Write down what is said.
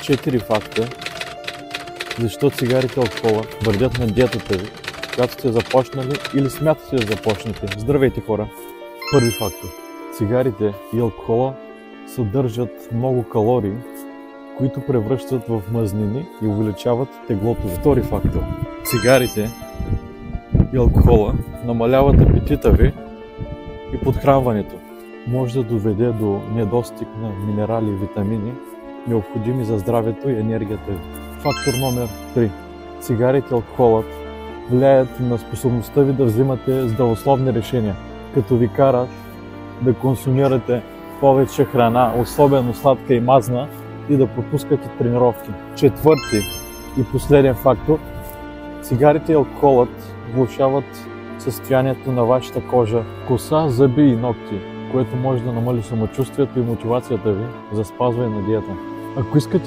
4 факта защо цигарите и алкохола вредят на диетата ви, когато сте започнали или смятате да започнете. Здравейте, хора! Първи фактор. Цигарите и алкохола съдържат много калории, които превръщат в мазнини и увеличават теглото ви. Втори фактор. Цигарите и алкохола намаляват апетита ви и подхранването. Може да доведе до недостиг на минерали и витамини, необходими за здравето и енергията ви. Фактор номер 3. Цигарите и алкохолът влияят на способността ви да взимате здравословни решения, като ви карат да консумирате повече храна, особено сладка и мазна, и да пропускате тренировки. Четвърти и последен фактор. Цигарите и алкохолът влошават състоянието на вашата кожа, коса, зъби и ногти, което може да намали самочувствието и мотивацията ви за спазване на диета. Ако искате